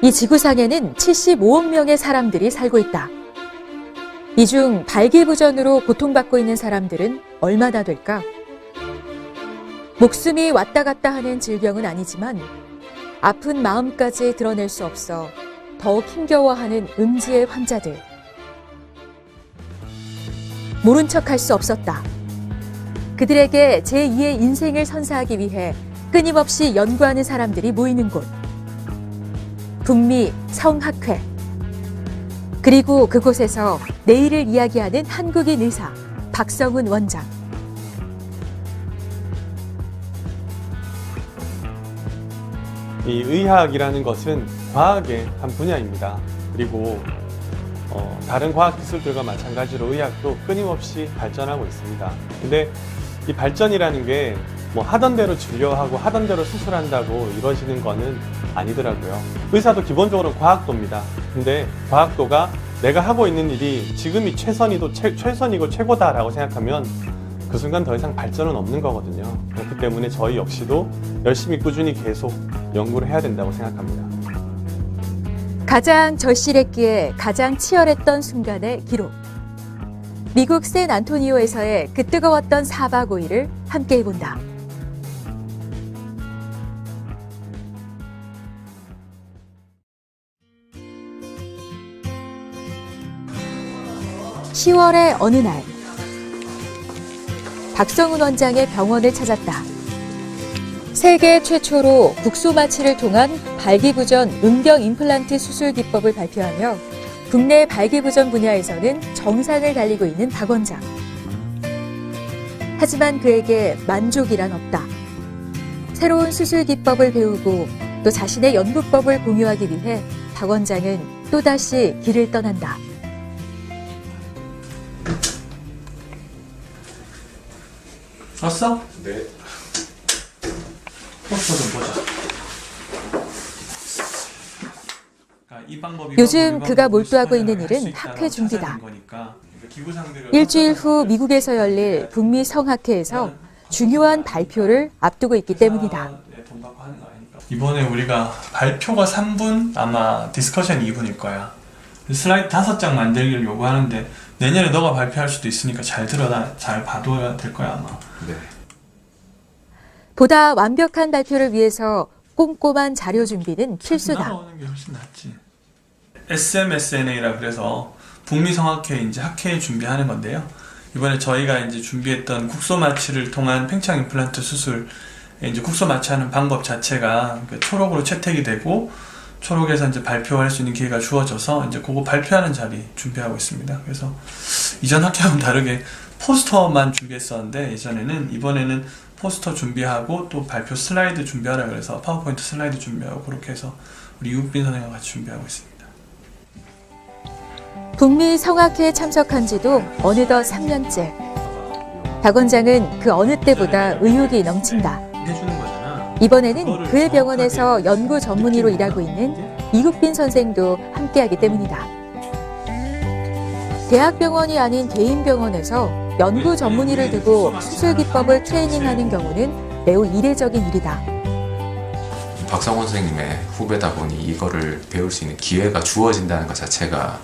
이 지구상에는 75억 명의 사람들이 살고 있다. 이 중 발기부전으로 고통받고 있는 사람들은 얼마나 될까? 목숨이 왔다 갔다 하는 질병은 아니지만 아픈 마음까지 드러낼 수 없어 더욱 힘겨워하는 음지의 환자들. 모른 척할 수 없었다. 그들에게 제2의 인생을 선사하기 위해 끊임없이 연구하는 사람들이 모이는 곳. 북미 성학회. 그리고 그곳에서 내일을 이야기하는 한국인 의사 박성훈 원장. 이 의학이라는 것은 과학의 한 분야입니다. 그리고 다른 과학 기술들과 마찬가지로 의학도 끊임없이 발전하고 있습니다. 근데 이 발전이라는 게 뭐 하던 대로 진료하고 하던 대로 수술한다고 이루어지는 거는 아니더라고요. 의사도 기본적으로 과학도입니다. 근데 과학도가 내가 하고 있는 일이 지금이 최선이고 최고다라고 생각하면 그 순간 더 이상 발전은 없는 거거든요. 그렇기 때문에 저희 역시도 열심히 꾸준히 계속 연구를 해야 된다고 생각합니다. 가장 절실했기에 가장 치열했던 순간의 기록. 미국 샌안토니오에서의 그 뜨거웠던 4박 5일을 함께 해본다. (10월의) 어느 날 박성훈 원장의 병원을 찾았다. 세계 최초로 국소마취를 통한 발기부전 음경 임플란트 수술 기법을 발표하며 국내 발기부전 분야에서는 정상을 달리고 있는 박 원장. 하지만 그에게 만족이란 없다. 새로운 수술 기법을 배우고 또 자신의 연구법을 공유하기 위해 박 원장은 또다시 길을 떠난다. 왔어? 네. 포스터 좀 보자. 요즘 그가 몰두하고 있는 일은 학회 준비다. 일주일 후 미국에서 열릴 북미 성학회에서 중요한 발표를 앞두고 있기 때문이다. 이번에 우리가 발표가 3분, 아마 디스커션이 2분일 거야. 슬라이드 5장 만들기를 요구하는데 내년에 너가 발표할 수도 있으니까 잘 봐둬야 될 거야 아마. 네. 보다 완벽한 발표를 위해서 꼼꼼한 자료 준비는 필수다. 나오는 게 훨씬 낫지. SMSNA라 그래서 북미 성학회 이제 학회 준비하는 건데요. 이번에 저희가 이제 준비했던 국소마취를 통한 팽창 임플란트 수술, 이제 국소마취하는 방법 자체가 초록으로 채택이 되고 초록에서 이제 발표할 수 있는 기회가 주어져서 이제 그거 발표하는 자리 준비하고 있습니다. 그래서 이전 학회와는 다르게 포스터만 준비했었는데 이번에는 포스터 준비하고 또 발표 슬라이드 준비하라 그래서 파워포인트 슬라이드 준비하고 그렇게 해서 우리 이국빈 선생님과 같이 준비하고 있습니다. 북미 성학회에 참석한 지도 어느덧 3년째. 박 원장은 그 어느 때보다 의욕이 넘친다. 이번에는 그의 병원에서 연구 전문의로 일하고 있는 이국빈 선생도 함께하기 때문이다. 대학병원이 아닌 개인 병원에서 연구 전문의를 두고 수술 기법을 트레이닝하는 경우는 매우 이례적인 일이다. 박성훈 선생님의 후배다 보니 이거를 배울 수 있는 기회가 주어진다는 것 자체가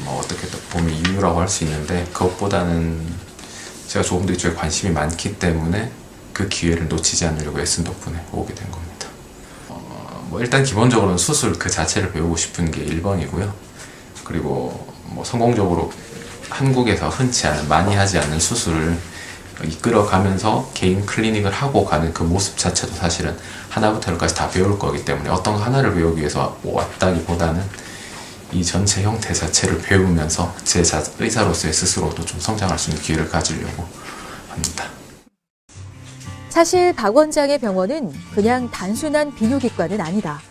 어떻게 보면 이유라고 할 수 있는데, 그것보다는 제가 조금 더 이쪽에 관심이 많기 때문에 그 기회를 놓치지 않으려고 애쓴 덕분에 오게 된 겁니다. 일단 기본적으로는 수술 그 자체를 배우고 싶은 게 1번이고요. 그리고 성공적으로 한국에서 흔치 않은, 많이 하지 않는 수술을 이끌어가면서 개인 클리닉을 하고 가는 그 모습 자체도 사실은 하나부터 열까지 다 배울 거기 때문에 어떤 하나를 배우기 위해서 왔다기보다는 이 전체 형태 자체를 배우면서 제 의사로서의 스스로도 좀 성장할 수 있는 기회를 가지려고 합니다. 사실 박 원장의 병원은 그냥 단순한 비뇨기과는 아니다.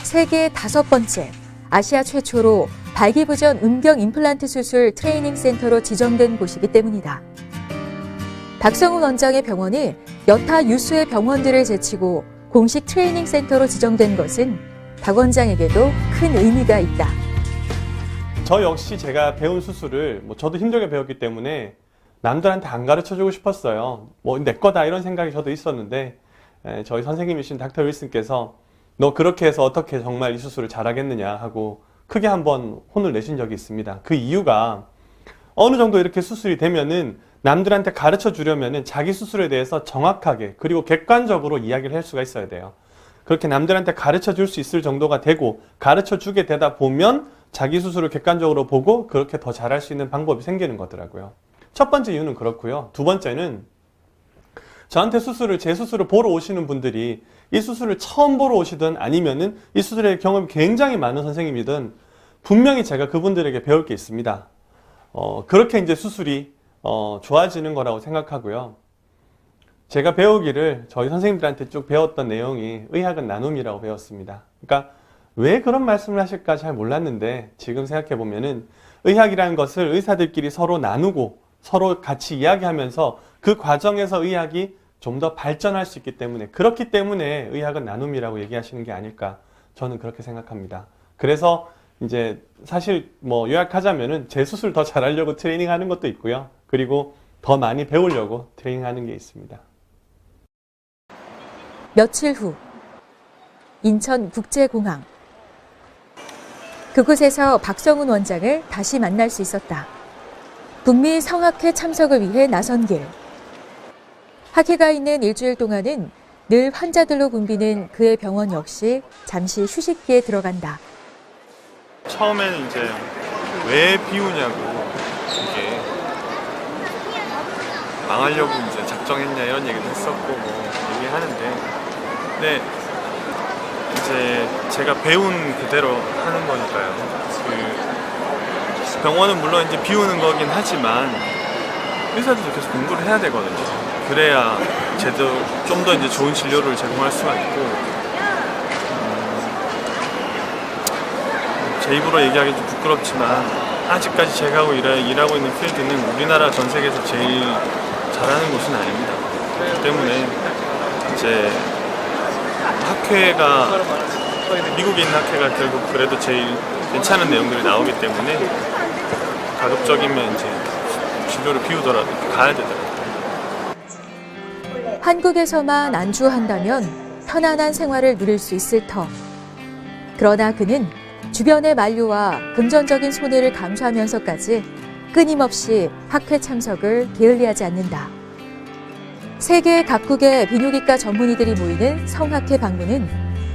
세계 5번째, 아시아 최초로 발기부전 음경 임플란트 수술 트레이닝 센터로 지정된 곳이기 때문이다. 박성훈 원장의 병원이 여타 유수의 병원들을 제치고 공식 트레이닝 센터로 지정된 것은 박 원장에게도 큰 의미가 있다. 저 역시 제가 배운 수술을 저도 힘들게 배웠기 때문에 남들한테 안 가르쳐주고 싶었어요. 내 거다 이런 생각이 저도 있었는데 저희 선생님이신 닥터 윌슨께서 너 그렇게 해서 어떻게 정말 이 수술을 잘하겠느냐 하고 크게 한번 혼을 내신 적이 있습니다. 그 이유가 어느 정도 이렇게 수술이 되면은 남들한테 가르쳐 주려면은 자기 수술에 대해서 정확하게 그리고 객관적으로 이야기를 할 수가 있어야 돼요. 그렇게 남들한테 가르쳐 줄 수 있을 정도가 되고 가르쳐 주게 되다 보면 자기 수술을 객관적으로 보고 그렇게 더 잘할 수 있는 방법이 생기는 거더라고요. 첫 번째 이유는 그렇고요. 두 번째는 저한테 제 수술을 보러 오시는 분들이 이 수술을 처음 보러 오시든 아니면은 이 수술에 경험이 굉장히 많은 선생님이든 분명히 제가 그분들에게 배울 게 있습니다. 그렇게 이제 수술이 좋아지는 거라고 생각하고요. 제가 배우기를 저희 선생님들한테 쭉 배웠던 내용이 의학은 나눔이라고 배웠습니다. 그러니까 왜 그런 말씀을 하실까 잘 몰랐는데 지금 생각해 보면은 의학이라는 것을 의사들끼리 서로 나누고 서로 같이 이야기하면서 그 과정에서 의학이 좀 더 발전할 수 있기 때문에 그렇기 때문에 의학은 나눔이라고 얘기하시는 게 아닐까 저는 그렇게 생각합니다. 그래서 이제 사실 뭐 요약하자면은 제 수술 더 잘하려고 트레이닝하는 것도 있고요. 그리고 더 많이 배우려고 트레이닝하는 게 있습니다. 며칠 후 인천국제공항. 그곳에서 박성훈 원장을 다시 만날 수 있었다. 북미 성학회 참석을 위해 나선 길. 학회가 있는 일주일 동안은 늘 환자들로 붐비는 그의 병원 역시 잠시 휴식기에 들어간다. 처음에는 이제 왜 비우냐고 이게 망하려고 이제 작정했냐 이런 얘기도 했었고 뭐 얘기하는데 근데 이제 제가 배운 그대로 하는 거니까요. 그 병원은 물론 이제 비우는 거긴 하지만 의사들도 계속 공부를 해야 되거든요. 그래야 좀 더 이제 좋은 진료를 제공할 수가 있고 제 입으로 얘기하기 좀 부끄럽지만 아직까지 제가 일하고 있는 필드는 우리나라 전 세계에서 제일 잘하는 곳은 아닙니다. 그렇기 때문에 이제 학회가 미국에 있는 학회가 결국 그래도 제일 괜찮은 내용들이 나오기 때문에 가급적이면 이제 진료를 비우더라도 가야 되더라고요. 한국에서만 안주한다면 편안한 생활을 누릴 수 있을 터. 그러나 그는 주변의 만류와 금전적인 손해를 감수하면서까지 끊임없이 학회 참석을 게을리하지 않는다. 세계 각국의 비뇨기과 전문의들이 모이는 성학회 방문은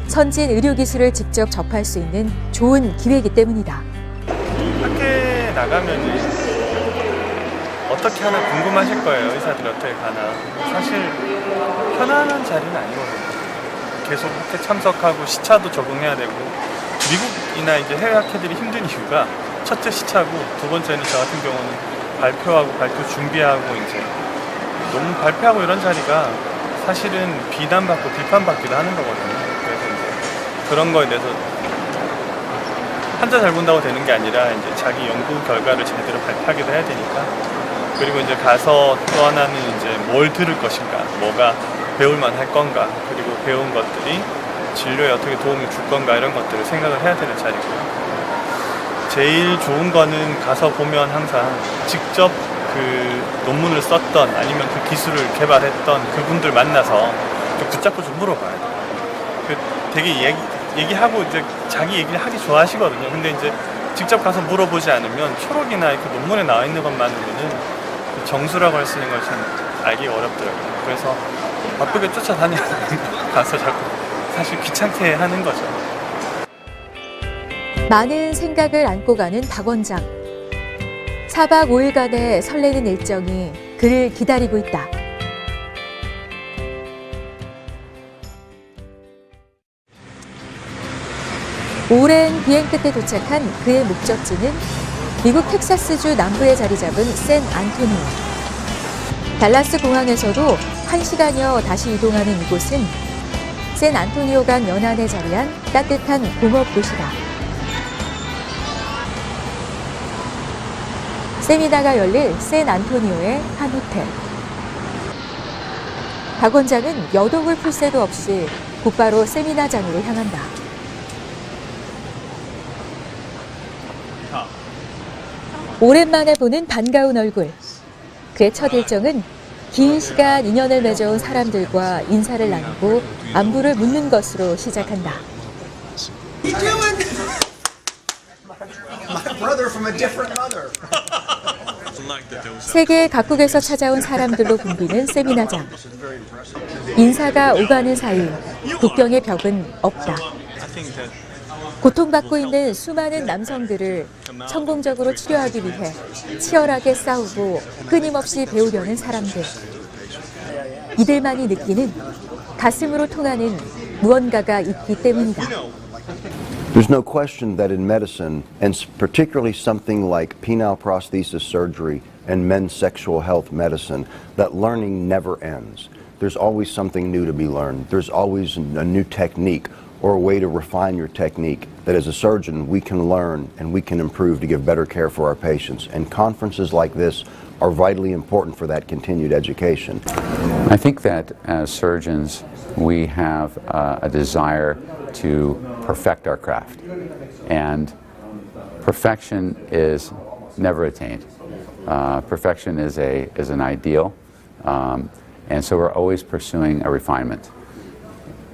선진 의료기술을 직접 접할 수 있는 좋은 기회이기 때문이다. 학회 나가면은 어떻게 하나 궁금하실 거예요. 의사들이 어떻게 가나. 사실 편안한 자리는 아니거든요. 계속 학회 참석하고 시차도 적응해야 되고 미국이나 이제 해외 학회들이 힘든 이유가 첫째 시차고 두 번째는 저 같은 경우는 발표하고 발표 준비하고 이제 너무 발표하고 이런 자리가 사실은 비난받고 비판받기도 하는 거거든요. 그래서 이제 그런 거에 대해서 환자 잘 본다고 되는 게 아니라 이제 자기 연구 결과를 제대로 발표하기도 해야 되니까 그리고 이제 가서 또 하나는 이제 뭘 들을 것인가, 뭐가 배울만 할 건가, 그리고 배운 것들이 진료에 어떻게 도움을 줄 건가 이런 것들을 생각을 해야 되는 자리고요. 제일 좋은 거는 가서 보면 항상 직접 그 논문을 썼던 아니면 그 기술을 개발했던 그분들 만나서 좀 붙잡고 좀 물어봐야 돼요. 되게 얘기하고 이제 자기 얘기를 하기 좋아하시거든요. 근데 이제 직접 가서 물어보지 않으면 초록이나 그 논문에 나와 있는 것만으로는 정수라고 할 수 있는 걸 참 알기가 어렵더라고요. 그래서 바쁘게 쫓아다니는 가서 자꾸 사실 귀찮게 하는 거죠. 많은 생각을 안고 가는 박 원장. 4박 5일간의 설레는 일정이 그를 기다리고 있다. 오랜 비행 끝에 도착한 그의 목적지는 미국 텍사스주 남부에 자리 잡은 샌 안토니오. 달라스 공항에서도 1시간여 다시 이동하는 이곳은 샌 안토니오강 연안에 자리한 따뜻한 공업 도시다. 세미나가 열릴 샌 안토니오의 한 호텔. 박 원장은 여독을 풀 새도 없이 곧바로 세미나장으로 향한다. 오랜만에 보는 반가운 얼굴. 그의 첫 일정은 긴 시간 인연을 맺어온 사람들과 인사를 나누고 안부를 묻는 것으로 시작한다. What are you doing? My brother from a different mother. 세계 각국에서 찾아온 사람들로 붐비는 세미나장. 인사가 오가는 사이 국경의 벽은 없다. 고통받고 있는 수많은 남성들을 성공적으로 치료하기 위해 치열하게 싸우고 끊임없이 배우려는 사람들. 이들만이 느끼는 가슴으로 통하는 무언가가 있기 때문이다. There's no question that in medicine, and particularly something like penile prosthesis surgery and men's sexual health medicine, that learning never ends. There's always something new to be learned. There's always a new technique or a way to refine your technique that as a surgeon we can learn and we can improve to give better care for our patients. And conferences like this are vitally important for that continued education. I think that as surgeons we have a desire to perfect our craft, and perfection is never attained. Perfection is an ideal, and so we're always pursuing a refinement.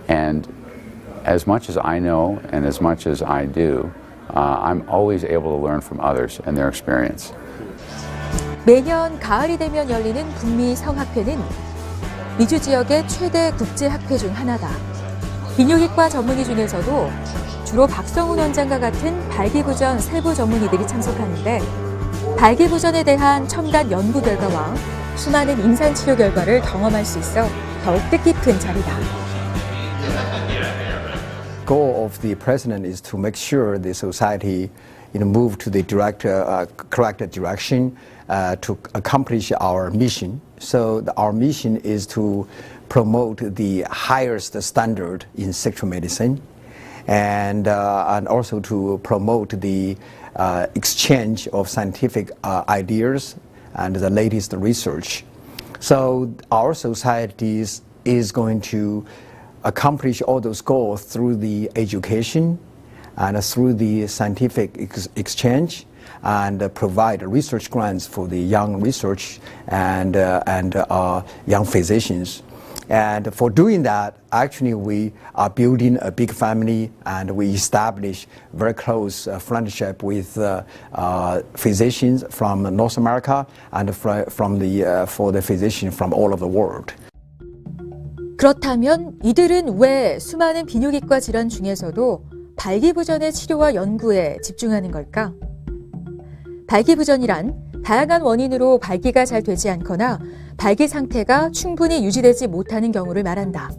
And as much as I know and as much as I do, I'm always able to learn from others and their experience. 매년 가을이 되면 열리는 북미 성학회는 미주 지역의 최대 국제학회 중 하나다. 비뇨기과 전문의 중에서도 주로 박성훈 원장과 같은 발기부전 세부 전문의들이 참석하는데 발기부전에 대한 첨단 연구 결과와 수많은 임상치료 결과를 경험할 수 있어 더욱 뜻깊은 자리다. Goal of the president is to make sure the society move to the correct direction to accomplish our mission. So our mission is to promote the highest standard in sexual medicine, and also to promote the exchange of scientific ideas and the latest research. So our society is going to accomplish all those goals through the education and through the scientific exchange, and provide research grants for the young research and young physicians. And for doing that, actually we are building a big family, and we establish very close friendship with physicians from North America and for the physicians from all over the world. 그렇다면 이들은 왜 수많은 비뇨기과 질환 중에서도 발기부전의 치료와 연구에 집중하는 걸까? 발기부전이란 다양한 원인으로 발기가 잘 되지 않거나 발기 상태가 충분히 유지되지 못하는 경우를 말한다.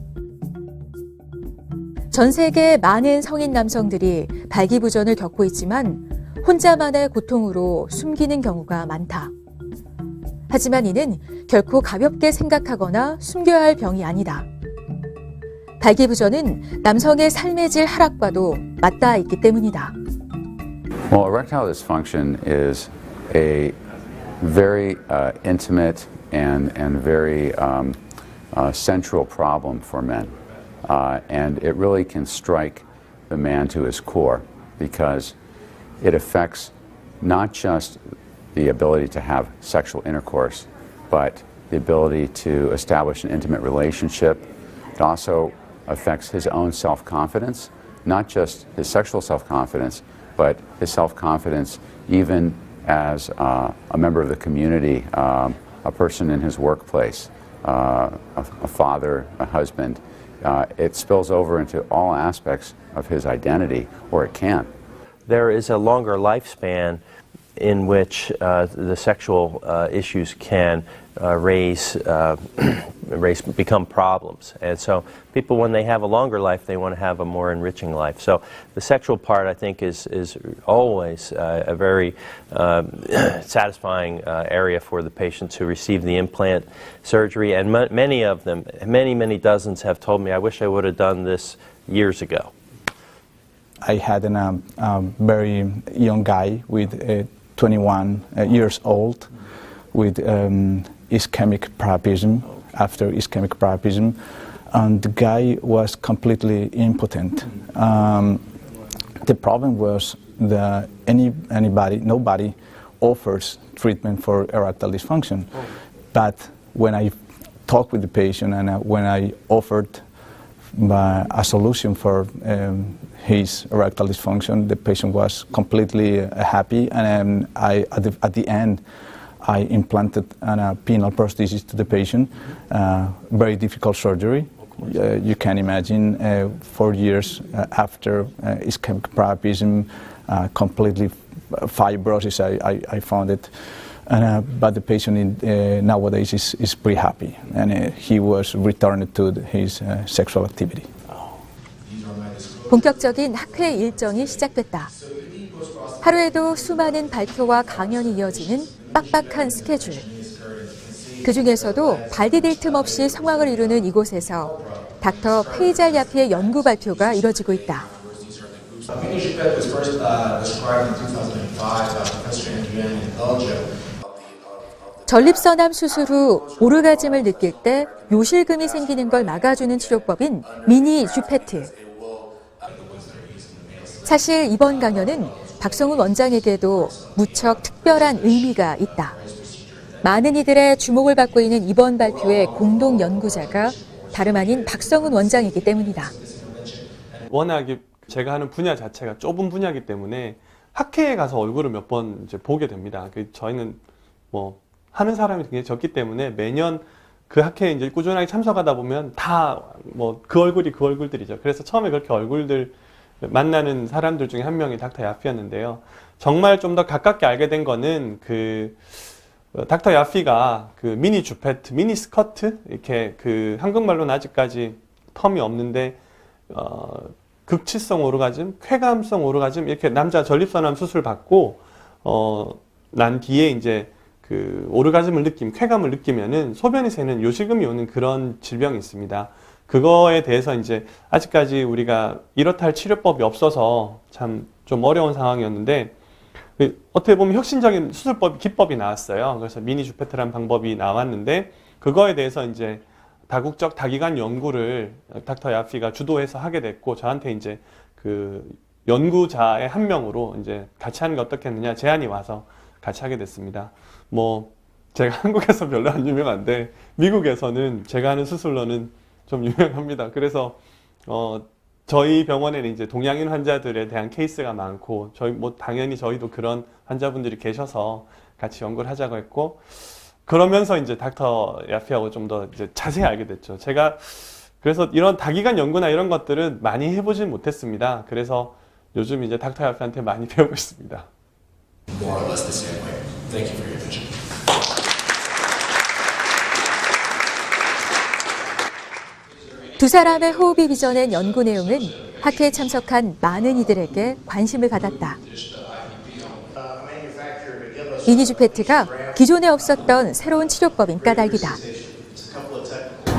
전 세계 많은 성인 남성들이 발기부전을 겪고 있지만 혼자만의 고통으로 숨기는 경우가 많다. 하지만 이는 결코 가볍게 생각하거나 숨겨야 할 병이 아니다. 발기부전은 남성의 삶의 질 하락과도 맞닿아 있기 때문이다. Well, erectile dysfunction is a very intimate and very central problem for men. And it really can strike the man to his core because it affects not just the ability to have sexual intercourse, but the ability to establish an intimate relationship. It also affects his own self-confidence, not just his sexual self-confidence, but his self-confidence even as a member of the community, a person in his workplace, a father, a husband. It spills over into all aspects of his identity, or it can. There is a longer lifespan in which the sexual issues can become problems. And so people, when they have a longer life, they want to have a more enriching life. So the sexual part, I think, is always a very satisfying area for the patients who receive the implant surgery. And many of them, many dozens, have told me, I wish I would have done this years ago. I had a very young guy with 21 years old with ischemic priapism, after ischemic priapism, and the guy was completely impotent. The problem was that nobody offers treatment for erectile dysfunction. But when I talked with the patient and when I offered a solution for his erectile dysfunction. The patient was completely happy, and at the end, I implanted a penile prosthesis to the patient. Very difficult surgery. You can imagine 4 years after ischemic priapism, completely fibrosis, I found it. But the patient nowadays is pretty happy, and he was returned to his sexual activity. 본격적인 학회 일정이 시작됐다. 하루에도 수많은 발표와 강연이 이어지는 빡빡한 스케줄. 그 중에서도 발디딜 틈 없이 성황을 이루는 이곳에서 닥터 페이잘 야피의 연구 발표가 이뤄지고 있다. 전립선암 수술 후 오르가즘을 느낄 때 요실금이 생기는 걸 막아주는 치료법인 미니 주페트. 사실 이번 강연은 박성훈 원장에게도 무척 특별한 의미가 있다. 많은 이들의 주목을 받고 있는 이번 발표의 공동 연구자가 다름 아닌 박성훈 원장이기 때문이다. 워낙 제가 하는 분야 자체가 좁은 분야이기 때문에 학회에 가서 얼굴을 몇 번 이제 보게 됩니다. 저희는 뭐 하는 사람이 굉장히 적기 때문에 매년 그 학회에 이제 꾸준하게 참석하다 보면 다 뭐 그 얼굴이 그 얼굴들이죠. 그래서 처음에 그렇게 얼굴들 만나는 사람들 중에 한 명이 닥터 야피였는데요. 정말 좀 더 가깝게 알게 된 거는 닥터 야피가 미니 주페트, 미니 스커트 이렇게 한국말로는 아직까지 텀이 없는데 극치성 오르가즘, 쾌감성 오르가즘 이렇게 남자 전립선암 수술 받고 난 뒤에 이제 오르가즘을 쾌감을 느끼면은 소변이 새는 요실금이 오는 그런 질병이 있습니다. 그거에 대해서 이제 아직까지 우리가 이렇다 할 치료법이 없어서 참 좀 어려운 상황이었는데 어떻게 보면 혁신적인 기법이 나왔어요. 그래서 미니 주페트라는 방법이 나왔는데 그거에 대해서 이제 다국적 다기관 연구를 닥터 야피가 주도해서 하게 됐고 저한테 이제 연구자의 한 명으로 이제 같이 하는 게 어떻겠느냐 제안이 와서 같이 하게 됐습니다. 뭐 제가 한국에서 별로 안 유명한데 미국에서는 제가 하는 수술로는 좀 유명합니다. 그래서 저희 병원에는 이제 동양인 환자들에 대한 케이스가 많고 당연히 저희도 그런 환자분들이 계셔서 같이 연구를 하자고 했고 그러면서 이제 닥터 야피하고 좀 더 이제 자세히 알게 됐죠. 제가 그래서 이런 다기관 연구나 이런 것들은 많이 해보진 못했습니다. 그래서 요즘 이제 닥터 야피한테 많이 배우고 있습니다. More or less the same way. Thank you for your attention. 두 사람의 호흡이 빚어낸 연구 내용은 학회에 참석한 많은 이들에게 관심을 받았다. 미니 주페트가 기존에 없었던 새로운 치료법인 까닭이다.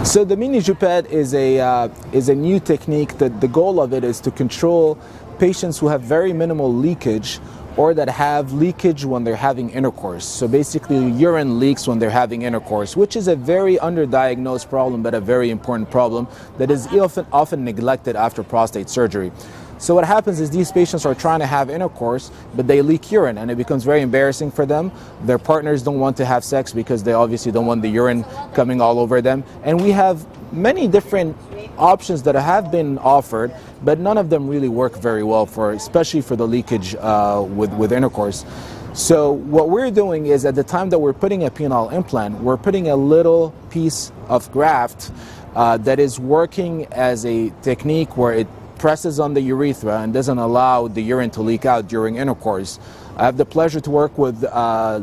So the mini jupette is a new technique that the goal of it is to control patients who have very minimal leakage or that have leakage when they're having intercourse. So basically urine leaks when they're having intercourse, which is a very underdiagnosed problem but a very important problem that is often neglected after prostate surgery. So what happens is these patients are trying to have intercourse, but they leak urine, and it becomes very embarrassing for them. Their partners don't want to have sex because they obviously don't want the urine coming all over them. And we have many different options that have been offered, but none of them really work very well especially for the leakage with intercourse. So what we're doing is at the time that we're putting a penile implant, we're putting a little piece of graft that is working as a technique where it presses on the urethra and doesn't allow the urine to leak out during intercourse. I have the pleasure to work with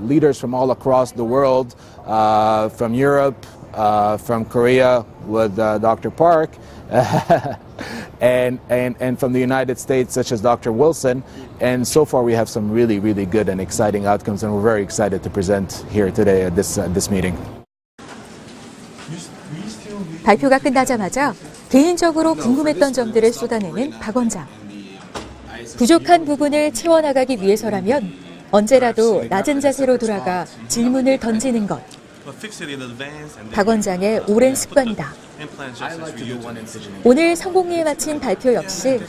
leaders from all across the world, from Europe, from Korea with Dr. Park, and from the United States, such as Dr. Wilson. And so far we have some really, really good and exciting outcomes, and we're very excited to present here today at this meeting. 발표가 끝나자마자 개인적으로 궁금했던 점들을 쏟아내는 박 원장. 부족한 부분을 채워나가기 위해서라면 언제라도 낮은 자세로 돌아가 질문을 던지는 것. 박 원장의 오랜 습관이다. 오늘 성공리에 마친 발표 역시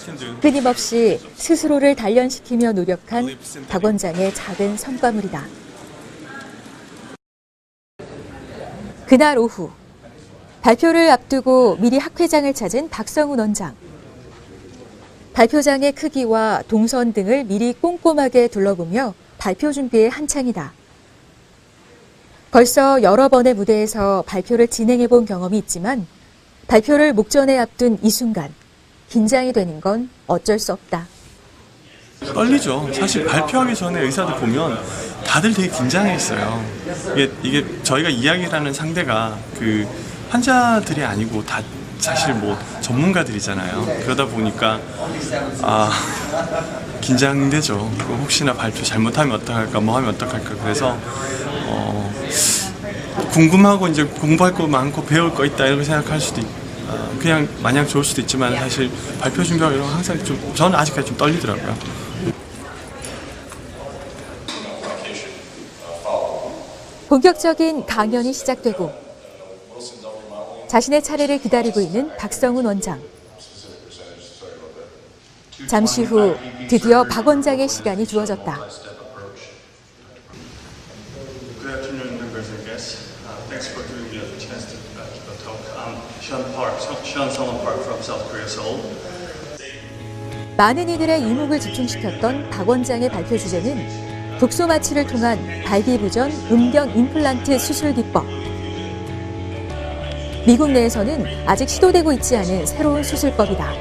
끊임없이 스스로를 단련시키며 노력한 박 원장의 작은 성과물이다. 그날 오후 발표를 앞두고 미리 학회장을 찾은 박성훈 원장. 발표장의 크기와 동선 등을 미리 꼼꼼하게 둘러보며 발표 준비에 한창이다. 벌써 여러 번의 무대에서 발표를 진행해 본 경험이 있지만 발표를 목전에 앞둔 이 순간 긴장이 되는 건 어쩔 수 없다. 떨리죠. 사실 발표하기 전에 의사들 보면 다들 되게 긴장했어요. 이게 저희가 이야기를 하는 상대가 그 환자들이 아니고 다 사실 뭐 전문가들이잖아요. 그러다 보니까 긴장되죠. 혹시나 발표 잘못하면 어떡할까, 뭐 하면 어떡할까. 그래서 궁금하고 이제 공부할 거 많고 배울 거 있다 이렇게 생각할 수도 있고 그냥 마냥 좋을 수도 있지만 사실 발표 준비하고 이런 거 항상 좀 저는 아직까지 좀 떨리더라고요. 본격적인 강연이 시작되고 자신의 차례를 기다리고 있는 박성훈 원장. 잠시 후 드디어 박 원장의 시간이 주어졌다. Good afternoon, members and guests. Thanks for giving me the chance to give a talk. I'm Sean Solon Park from South Korea, Seoul. 많은 이들의 이목을 집중시켰던 박 원장의 발표 주제는 국소 마취를 통한 발기부전 음경 임플란트 수술 기법. 미국 내에서는 아직 시도되고 있지 않은 새로운 수술법이다.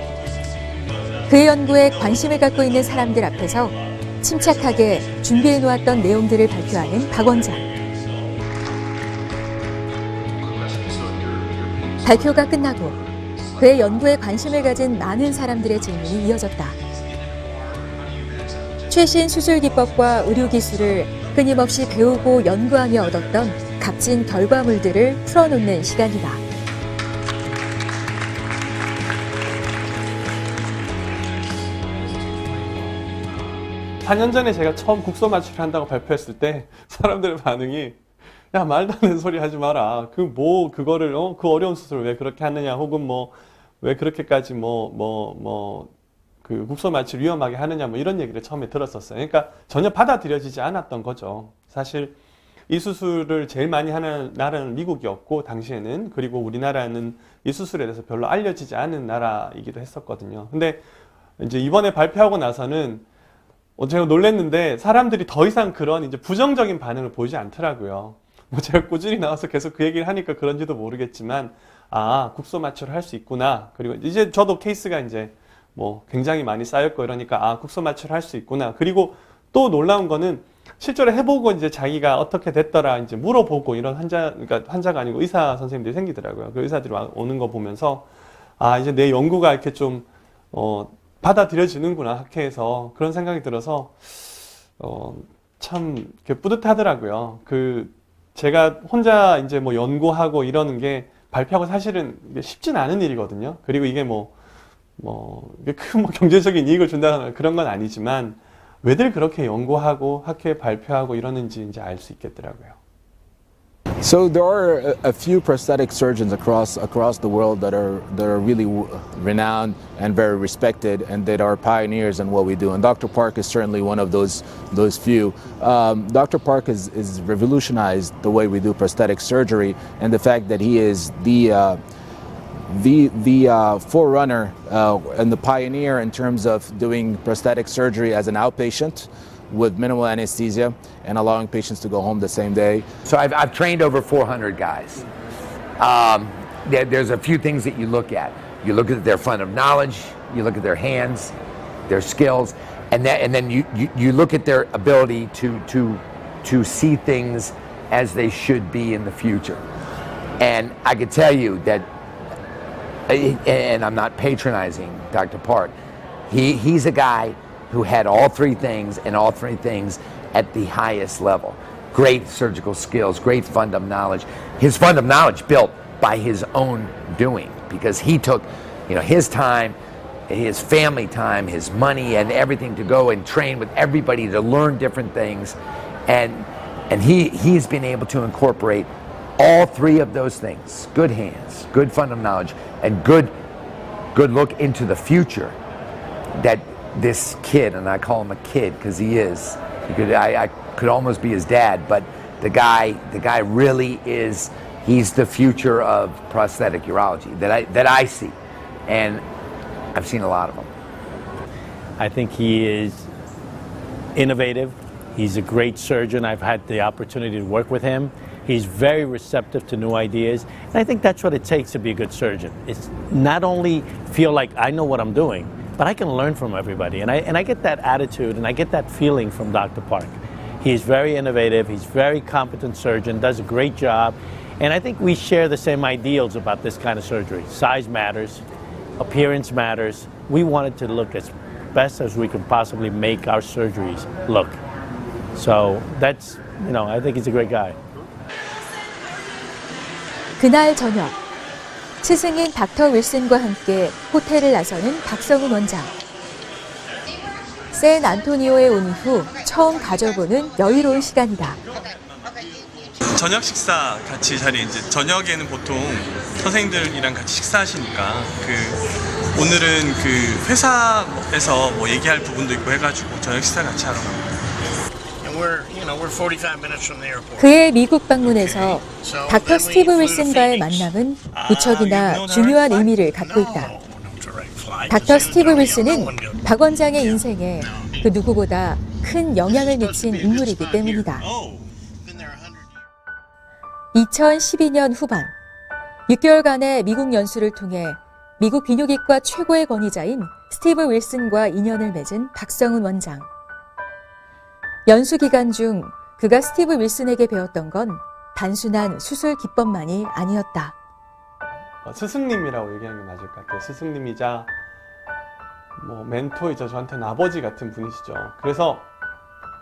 그의 연구에 관심을 갖고 있는 사람들 앞에서 침착하게 준비해 놓았던 내용들을 발표하는 박 원장. 발표가 끝나고 그의 연구에 관심을 가진 많은 사람들의 질문이 이어졌다. 최신 수술 기법과 의료 기술을 끊임없이 배우고 연구하며 얻었던 값진 결과물들을 풀어놓는 시간이다. 사 년 전에 제가 처음 국소 마취를 한다고 발표했을 때 사람들의 반응이 야 말도 안 되는 소리 하지 마라. 그거를 그 어려운 수술을 왜 그렇게 하느냐 혹은 왜 그렇게까지 그 국소 마취를 위험하게 하느냐 이런 얘기를 처음에 들었었어요. 그러니까 전혀 받아들여지지 않았던 거죠. 사실 이 수술을 제일 많이 하는 나라는 미국이었고 당시에는 그리고 우리나라는 이 수술에 대해서 별로 알려지지 않은 나라이기도 했었거든요. 근데 이제 이번에 발표하고 나서는 제가 놀랐는데 사람들이 더 이상 그런 이제 부정적인 반응을 보이지 않더라고요. 제가 꾸준히 나와서 계속 그 얘기를 하니까 그런지도 모르겠지만 국소 마취를 할 수 있구나. 그리고 이제 저도 케이스가 이제 굉장히 많이 쌓였고 이러니까 국소 마취를 할 수 있구나. 그리고 또 놀라운 거는 실제로 해보고 이제 자기가 어떻게 됐더라 이제 물어보고 이런 그러니까 환자가 아니고 의사 선생님들이 생기더라고요. 그 의사들이 오는 거 보면서 이제 내 연구가 이렇게 좀 받아들여지는구나 학회에서 그런 생각이 들어서 참 이렇게 뿌듯하더라고요. 제가 혼자 이제 연구하고 이러는 게 발표하고 사실은 쉽진 않은 일이거든요. 그리고 이게 이게 큰 경제적인 이익을 준다거나 그런 건 아니지만 왜들 그렇게 연구하고 학회에 발표하고 이러는지 이제 알 수 있겠더라고요. So there are a few prosthetic surgeons across the world that are really renowned and very respected, and that are pioneers in what we do. And Dr. Park is certainly one of those few. Dr. Park has revolutionized the way we do prosthetic surgery, and the fact that he is the forerunner and the pioneer in terms of doing prosthetic surgery as an outpatient with minimal anesthesia and allowing patients to go home the same day. So I've trained over 400 guys. There's a few things that you look at. You look at their fund of knowledge, you look at their hands, their skills, and then you look at their ability to see things as they should be in the future. And I could tell you that, and I'm not patronizing Dr. Park, he's a guy who had all three things and all three things at the highest level. Great surgical skills, great fund of knowledge. His fund of knowledge built by his own doing, because he took, his time, his family time, his money, and everything to go and train with everybody to learn different things, and he's been able to incorporate all three of those things: good hands, good fund of knowledge, and good look into the future. That this kid, and I call him a kid because he is. I could almost be his dad, but the guy really is. He's the future of prosthetic urology that I see, and I've seen a lot of them. I think he is innovative. He's a great surgeon. I've had the opportunity to work with him. He's very receptive to new ideas. And I think that's what it takes to be a good surgeon. It's not only feel like I know what I'm doing, but I can learn from everybody. And I get that attitude and I get that feeling from Dr. Park. He's very innovative. He's a very competent surgeon, does a great job. And I think we share the same ideals about this kind of surgery. Size matters, appearance matters. We wanted to look as best as we could possibly make our surgeries look. So that's, I think he's a great guy. 그날 저녁, 스승인 닥터 윌슨과 함께 호텔을 나서는 박성훈 원장. 샌 안토니오에 온 이후 처음 가져보는 여유로운 시간이다. 저녁 식사 같이 자리에 이제 저녁에는 보통 선생님들이랑 같이 식사하시니까 오늘은 회사에서 뭐 얘기할 부분도 있고 해가지고 저녁 식사 같이 하러 갑니다. 그의 미국 방문에서 닥터 스티브 윌슨과의 만남은 무척이나 중요한 의미를 갖고 있다. 닥터 스티브 윌슨은 박 원장의 인생에 그 누구보다 큰 영향을 미친 인물이기 때문이다. 2012년 후반, 6개월간의 미국 연수를 통해 미국 비뇨기과 최고의 권위자인 스티브 윌슨과 인연을 맺은 박성훈 원장. 연수 기간 중 그가 스티브 윌슨에게 배웠던 건 단순한 수술 기법만이 아니었다. 스승님이라고 얘기하는 게 맞을 것 같아요. 스승님이자 멘토이자 저한테는 아버지 같은 분이시죠. 그래서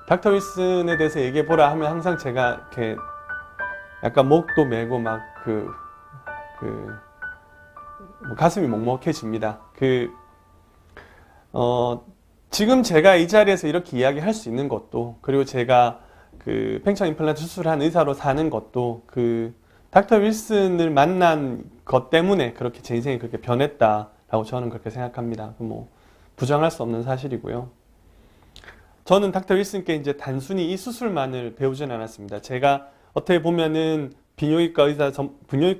닥터 윌슨에 대해서 얘기해보라 하면 항상 제가 이렇게 약간 목도 메고 가슴이 먹먹해집니다. 지금 제가 이 자리에서 이렇게 이야기할 수 있는 것도, 그리고 제가 팽창 임플란트 수술한 의사로 사는 것도 닥터 윌슨을 만난 것 때문에 그렇게 제 인생이 그렇게 변했다라고 저는 그렇게 생각합니다. 부정할 수 없는 사실이고요. 저는 닥터 윌슨께 이제 단순히 이 수술만을 배우진 않았습니다. 제가 어떻게 보면은 비뇨기과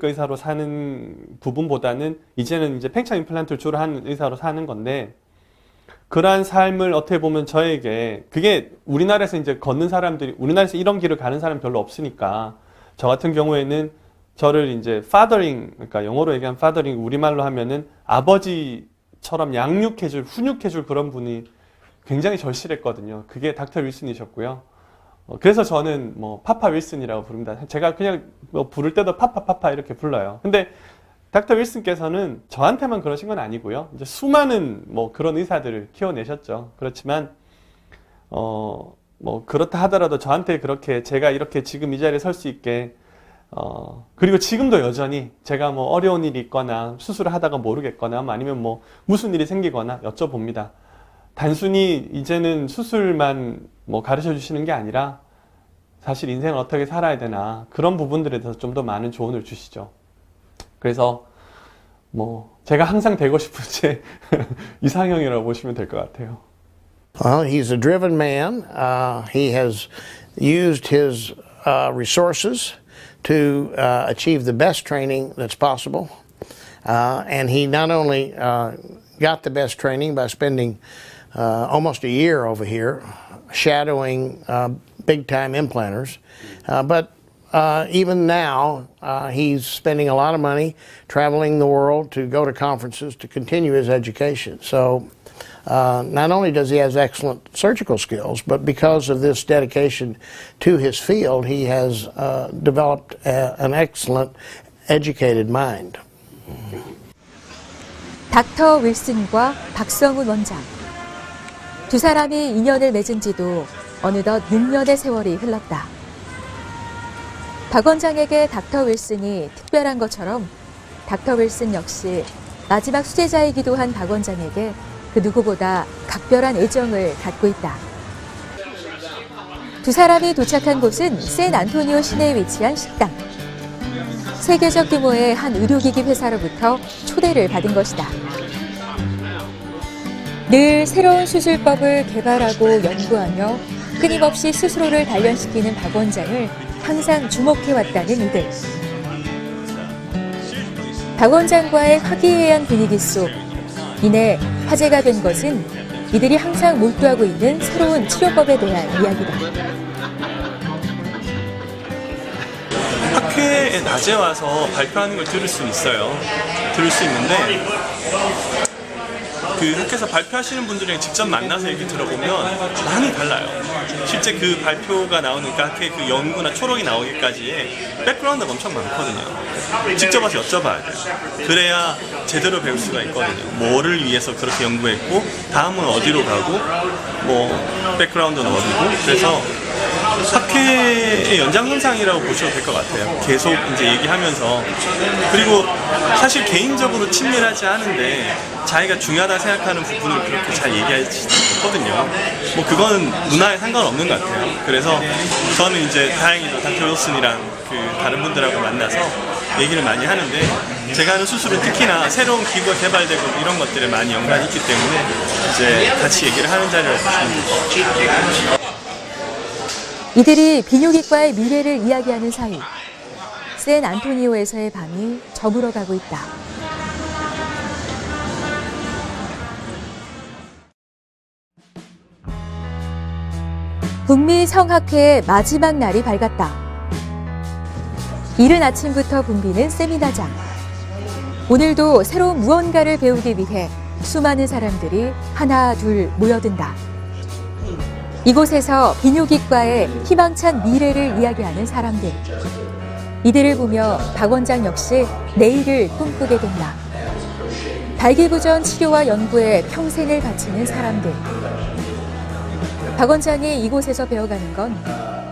의사로 사는 부분보다는 이제는 이제 팽창 임플란트를 주로 하는 의사로 사는 건데, 그러한 삶을 어떻게 보면 저에게, 그게 우리나라에서 이제 걷는 사람들이, 우리나라에서 이런 길을 가는 사람 별로 없으니까, 저 같은 경우에는 저를 이제 fathering, 그러니까 영어로 얘기하면 fathering, 우리말로 하면은 아버지처럼 양육해줄, 훈육해줄 그런 분이 굉장히 절실했거든요. 그게 닥터 윌슨이셨고요. 그래서 저는 파파 윌슨이라고 부릅니다. 제가 그냥 부를 때도 파파 이렇게 불러요. 근데 닥터 윌슨께서는 저한테만 그러신 건 아니고요. 이제 수많은 그런 의사들을 키워내셨죠. 그렇지만 그렇다 하더라도 저한테 그렇게 제가 이렇게 지금 이 자리에 설 수 있게 그리고 지금도 여전히 제가 어려운 일이 있거나 수술을 하다가 모르겠거나 아니면 무슨 일이 생기거나 여쭤봅니다. 단순히 이제는 수술만 가르쳐 주시는 게 아니라 사실 인생을 어떻게 살아야 되나 그런 부분들에 대해서 좀 더 많은 조언을 주시죠. 그래서 제가 항상 되고 싶은 제 이상형이라고 보시면 될 것 같아요. Well, he's a driven man. He has used his resources to achieve the best training that's possible. And he not only got the best training by spending almost a year over here shadowing big-time implanters, but even now, he's spending a lot of money traveling the world to go to conferences to continue his education. So not only does he have excellent surgical skills, but because of this dedication to his field, he has developed an excellent educated mind. 닥터 윌슨과 박성훈 원장. 두 사람이 인연을 맺은 지도 어느덧 6년의 세월이 흘렀다. 박 원장에게 닥터 윌슨이 특별한 것처럼 닥터 윌슨 역시 마지막 수제자이기도 한 박 원장에게 그 누구보다 각별한 애정을 갖고 있다. 두 사람이 도착한 곳은 샌 안토니오 시내에 위치한 식당. 세계적 규모의 한 의료기기 회사로부터 초대를 받은 것이다. 늘 새로운 수술법을 개발하고 연구하며 끊임없이 스스로를 단련시키는 박 원장을 항상 주목해왔다는 이들. 박 원장과의 화기애애한 분위기 속 이내 화제가 된 것은 이들이 항상 몰두하고 있는 새로운 치료법에 대한 이야기다. 학회에 낮에 와서 발표하는 걸 들을 수 있어요. 들을 수 있는데 그 학회에서 발표하시는 분들이랑 직접 만나서 얘기 들어보면 많이 달라요. 실제 그 발표가 나오는 그 학회 그 연구나 초록이 나오기까지의 백그라운드가 엄청 많거든요. 직접 와서 여쭤봐야 돼요. 그래야 제대로 배울 수가 있거든요. 뭐를 위해서 그렇게 연구했고 다음은 어디로 가고 뭐 백그라운드는 어디고 그래서 학회의 연장선상이라고 보셔도 될 것 같아요. 계속 이제 얘기하면서 그리고 사실 개인적으로 친밀하지 않은데 자기가 중요하다 생각하는 부분을 그렇게 잘 얘기하지 못하거든요. 뭐 그거는 문화에 상관없는 것 같아요. 그래서 저는 이제 다행히도 닥터 윌슨이랑 그 다른 분들하고 만나서 얘기를 많이 하는데 제가 하는 수술은 특히나 새로운 기구가 개발되고 이런 것들에 많이 연관이 있기 때문에 이제 같이 얘기를 하는 자리라고 보시면 돼요. 이들이 비뇨기과의 미래를 이야기하는 사이 샌 안토니오에서의 밤이 저물어가고 있다. 북미 성학회의 마지막 날이 밝았다. 이른 아침부터 붐비는 세미나장. 오늘도 새로운 무언가를 배우기 위해 수많은 사람들이 하나 둘 모여든다. 이곳에서 비뇨기과의 희망찬 미래를 이야기하는 사람들. 이들을 보며 박 원장 역시 내일을 꿈꾸게 된다. 발기부전 치료와 연구에 평생을 바치는 사람들. 박 원장이 이곳에서 배워가는 건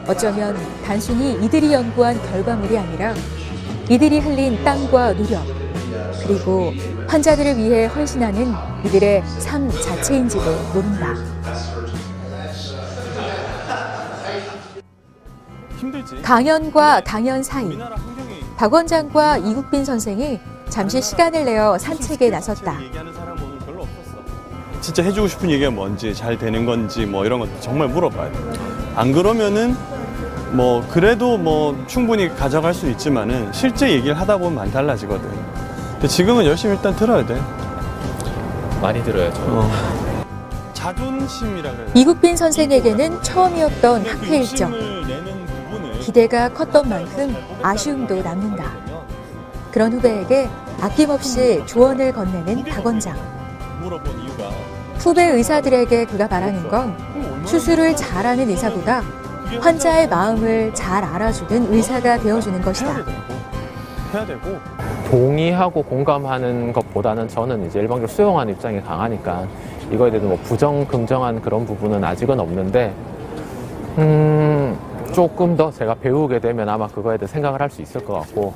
어쩌면 단순히 이들이 연구한 결과물이 아니라 이들이 흘린 땀과 노력, 그리고 환자들을 위해 헌신하는 이들의 삶 자체인지도 모른다. 강연과 강연 사이, 박 원장과 이국빈 선생이 잠시 시간을 내어 산책에 나섰다. 진짜 해주고 싶은 얘기가 뭔지, 잘 되는 건지 뭐 이런 것도 정말 물어봐야 돼요. 안 그러면은 뭐 그래도 뭐 충분히 가져갈 수 있지만은 실제 얘기를 하다 보면 많이 달라지거든. 근데 지금은 열심히 일단 들어야 돼. 많이 들어야죠. 자존심이라 그래요. 이국빈 선생에게는 처음이었던 학회 일정. 기대가 컸던 만큼 아쉬움도 남는다. 그런 후배에게 아낌없이 조언을 건네는 박 원장. 후배 의사들에게 그가 바라는 건 수술을 잘하는 의사보다 환자의 마음을 잘 알아주는 의사가 되어주는 것이다. 해야 되고. 동의하고 공감하는 것보다는 저는 이제 일방적으로 수용하는 입장이 강하니까 이거에 대해서 뭐 부정, 긍정한 그런 부분은 아직은 없는데 조금 더 제가 배우게 되면 아마 그거에 대해 생각을 할 수 있을 것 같고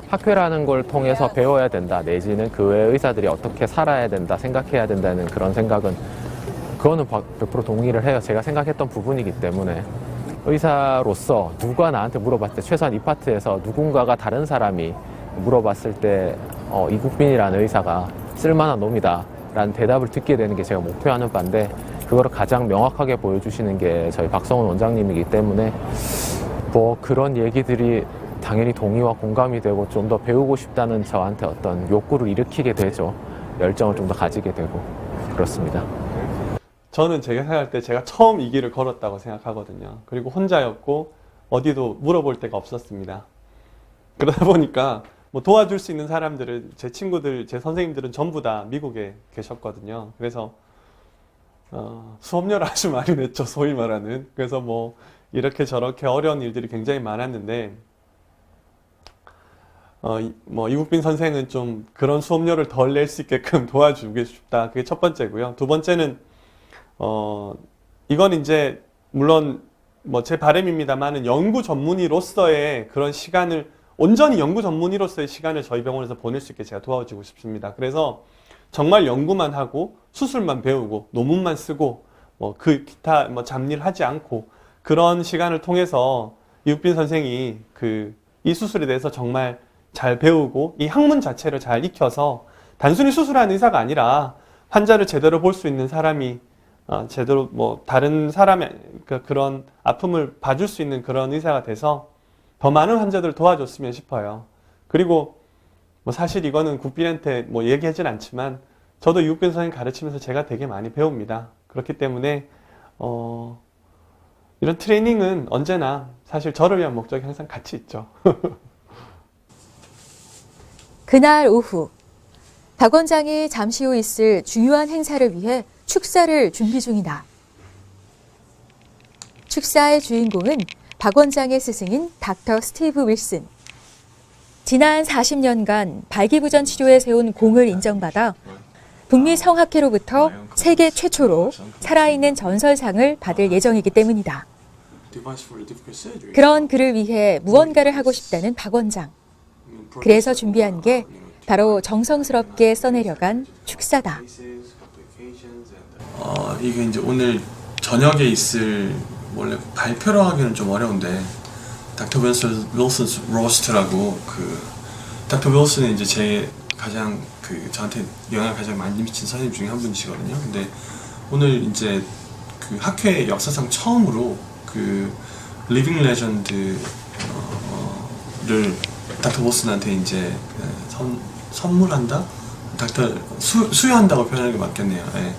학회라는 걸 통해서 배워야 된다 내지는 그 외 의사들이 어떻게 살아야 된다 생각해야 된다는 그런 생각은 그거는 100% 동의를 해요. 제가 생각했던 부분이기 때문에 의사로서 누가 나한테 물어봤을 때 최소한 이 파트에서 누군가가 다른 사람이 물어봤을 때 이국빈이라는 의사가 쓸만한 놈이다 라는 대답을 듣게 되는 게 제가 목표하는 바인데 그거를 가장 명확하게 보여주시는 게 저희 박성훈 원장님이기 때문에 뭐 그런 얘기들이 당연히 동의와 공감이 되고 좀 더 배우고 싶다는 저한테 어떤 욕구를 일으키게 되죠. 열정을 좀 더 가지게 되고 그렇습니다. 저는 제가 생각할 때 제가 처음 이 길을 걸었다고 생각하거든요. 그리고 혼자였고 어디도 물어볼 데가 없었습니다. 그러다 보니까 뭐 도와줄 수 있는 사람들을 제 친구들, 제 선생님들은 전부 다 미국에 계셨거든요. 그래서 수업료를 아주 많이 냈죠, 소위 말하는. 그래서 뭐 이렇게 저렇게 어려운 일들이 굉장히 많았는데 뭐 이국빈 선생은 좀 그런 수업료를 덜 낼 수 있게끔 도와주고 싶다. 그게 첫 번째고요. 두 번째는 이건 이제 물론 뭐 제 바람입니다만은 연구 전문의로서의 그런 시간을 온전히 연구 전문의로서의 시간을 저희 병원에서 보낼 수 있게 제가 도와주고 싶습니다. 그래서 정말 연구만 하고 수술만 배우고 논문만 쓰고 뭐 그 기타 뭐 잡일 하지 않고 그런 시간을 통해서 이국빈 선생이 이 수술에 대해서 정말 잘 배우고 이 학문 자체를 잘 익혀서 단순히 수술하는 의사가 아니라 환자를 제대로 볼 수 있는 사람이 제대로 뭐 다른 사람의 그런 아픔을 봐줄 수 있는 그런 의사가 돼서 더 많은 환자들을 도와줬으면 싶어요. 그리고 뭐 사실 이거는 국빈한테 뭐 얘기하진 않지만 저도 이국근 선생님 가르치면서 제가 되게 많이 배웁니다. 그렇기 때문에 이런 트레이닝은 언제나 사실 저를 위한 목적이 항상 같이 있죠. 그날 오후 박 원장이 잠시 후 있을 중요한 행사를 위해 축사를 준비 중이다. 축사의 주인공은 박 원장의 스승인 닥터 스티브 윌슨. 지난 40년간 발기부전 치료에 세운 공을 인정받아 북미 성학회로부터 세계 최초로 살아있는 전설상을 받을 예정이기 때문이다. 그런 그를 위해 무언가를 하고 싶다는 박 원장. 그래서 준비한 게 바로 정성스럽게 써내려간 축사다. 이게 이제 오늘 저녁에 있을 원래 발표로 하기는 좀 어려운데 닥터 윌슨's 로스트라고 닥터 윌슨은 이제 제 가장 저한테 영향을 가장 많이 미친 선생님 중에 한 분이시거든요. 근데 오늘 이제 학회 역사상 처음으로 리빙 레전드를 닥터 윌슨한테 이제 선물한다? 수여한다고 표현하는 게 맞겠네요. 예.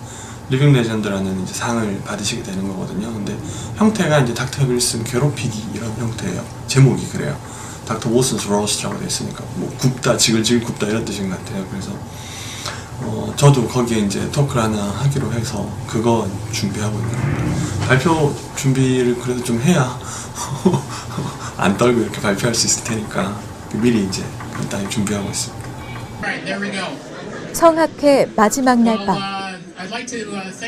리빙 레전드라는 이제 상을 받으시게 되는 거거든요. 근데 형태가 이제 닥터 윌슨 괴롭히기 이런 형태예요. 제목이 그래요. 닥터 윌슨's 로스트라고 되어 있으니까 뭐 굽다, 지글지글 굽다 이런 뜻인 것 같아요. 그래서 저도 거기에 이제 토크를 하나 하기로 해서 그거 준비하고 있는 겁니다. 발표 준비를 그래도 좀 해야 안 떨고 이렇게 발표할 수 있을 테니까 미리 이제 간단히 준비하고 있습니다. 성학회 마지막 날 밤,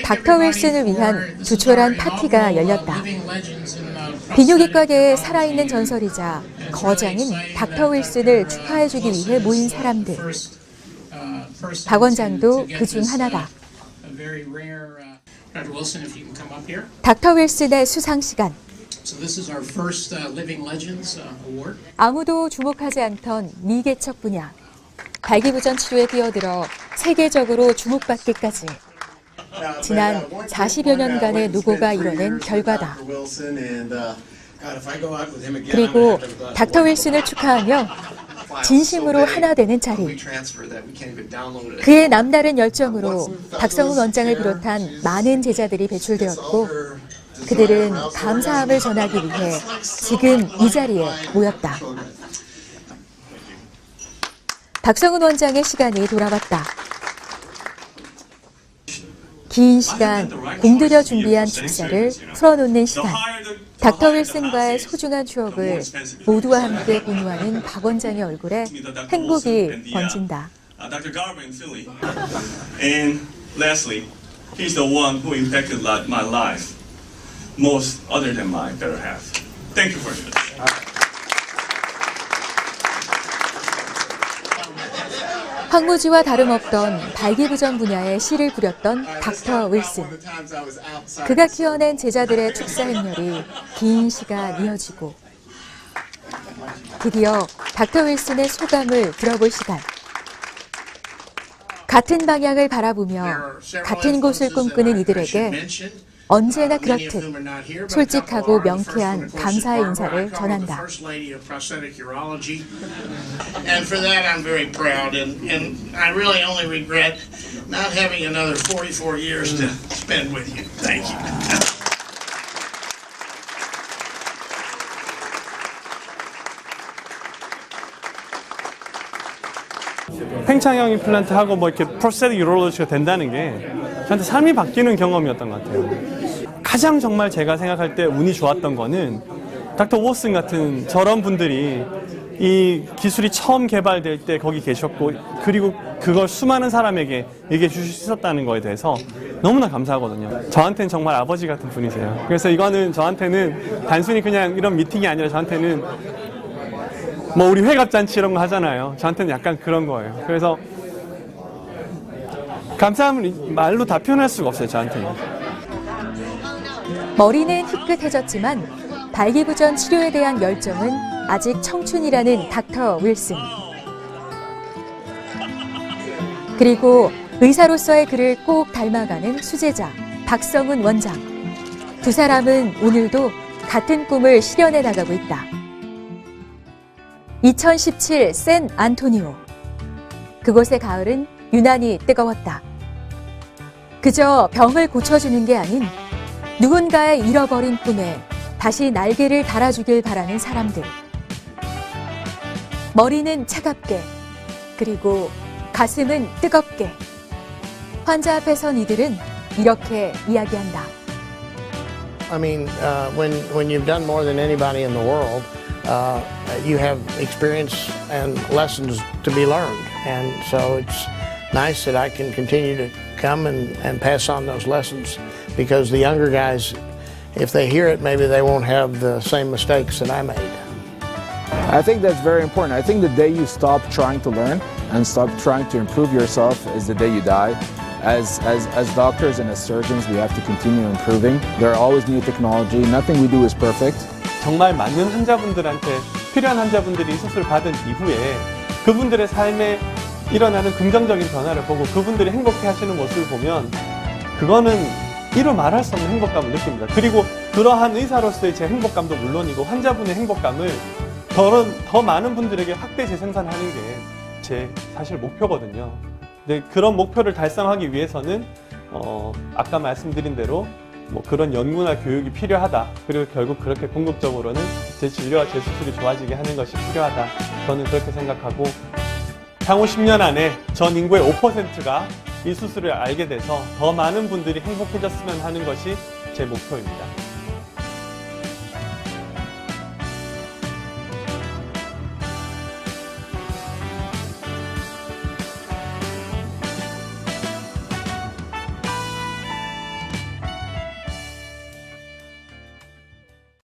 닥터 윌슨을 위한 조촐한 파티가 열렸다. 비뇨기과계의 살아있는 전설이자 거장인 닥터 윌슨을 축하해주기 위해 모인 사람들. 박 원장도 그중 하나다. 닥터 윌슨의 수상 시간. 아무도 주목하지 않던 미개척 분야. 발기부전 치료에 뛰어들어 세계적으로 주목받기까지. 지난 40여 년간의 노고가 이뤄낸 결과다. 그리고 닥터 윌슨을 축하하며 진심으로 하나 되는 자리. 그의 남다른 열정으로 박성훈 원장을 비롯한 많은 제자들이 배출되었고 그들은 감사함을 전하기 위해 지금 이 자리에 모였다. 박성훈 원장의 시간이 돌아왔다. 긴 시간 공들여 준비한 축사를 풀어놓는 시간. 닥터 윌슨과의 소중한 추억을 모두와 함께 공유하는 박 원장의 얼굴에 행복이 번진다. And lastly, he's the one who impacted my life most other than my better half. Thank you for this. 황무지와 다름없던 발기부전 분야에 씨를 뿌렸던 닥터 윌슨. 그가 키워낸 제자들의 축사 행렬이 긴 시간 이어지고 드디어 닥터 윌슨의 소감을 들어볼 시간. 같은 방향을 바라보며 같은 곳을 꿈꾸는 이들에게 언제나 그렇듯 솔직하고 명쾌한 감사의 인사를 전한다. And for that I'm very proud and I really only regret not having another 44 years to spend with you. Thank you. 팽창형 임플란트 하고 뭐 이렇게 프로스테틱 유로로지가 된다는 게 저한테 삶이 바뀌는 경험이었던 것 같아요. 가장 정말 제가 생각할 때 운이 좋았던 거는 닥터 윌슨 같은 저런 분들이 이 기술이 처음 개발될 때 거기 계셨고 그리고 그걸 수많은 사람에게 얘기해 주실 수 있었다는 거에 대해서 너무나 감사하거든요. 저한테는 정말 아버지 같은 분이세요. 그래서 이거는 저한테는 단순히 그냥 이런 미팅이 아니라 저한테는 뭐 우리 회갑잔치 이런 거 하잖아요. 저한테는 약간 그런 거예요. 그래서 감사함을 말로 다 표현할 수가 없어요. 저한테는. 머리는 희끗해졌지만 발기부전 치료에 대한 열정은 아직 청춘이라는 닥터 윌슨. 그리고 의사로서의 그를 꼭 닮아가는 수제자 박성훈 원장. 두 사람은 오늘도 같은 꿈을 실현해 나가고 있다. 2017 샌 안토니오. 그곳의 가을은 유난히 뜨거웠다. 그저 병을 고쳐주는 게 아닌 누군가의 잃어버린 꿈에 다시 날개를 달아주길 바라는 사람들. 머리는 차갑게, 그리고 가슴은 뜨겁게. 환자 앞에 선 이들은 이렇게 이야기한다. I mean, when you've done more than anybody in the world, you have experience and lessons to be learned. And so it's nice that I can continue to come and pass on those lessons, because the younger guys, if they hear it, maybe they won't have the same mistakes that I made. I think that's very important. I think the day you stop trying to learn and stop trying to improve yourself is the day you die. As doctors and as surgeons, we have to continue improving. There are always new technology. Nothing we do is perfect. 정말 맞는 환자분들한테 필요한 환자분들이 수술을 받은 이후에 그분들의 삶에 일어나는 긍정적인 변화를 보고 그분들이 행복해 하시는 모습을 보면 그거는 이루 말할 수 없는 행복감을 느낍니다. 그리고 그러한 의사로서의 제 행복감도 물론이고 환자분의 행복감을 더 많은 분들에게 확대 재생산하는 게 제 사실 목표거든요. 근데 그런 목표를 달성하기 위해서는 아까 말씀드린 대로 뭐 그런 연구나 교육이 필요하다. 그리고 결국 그렇게 궁극적으로는 제 진료와 제 수술이 좋아지게 하는 것이 필요하다. 저는 그렇게 생각하고 향후 10년 안에 전 인구의 5%가 이 수술을 알게 돼서 더 많은 분들이 행복해졌으면 하는 것이 제 목표입니다.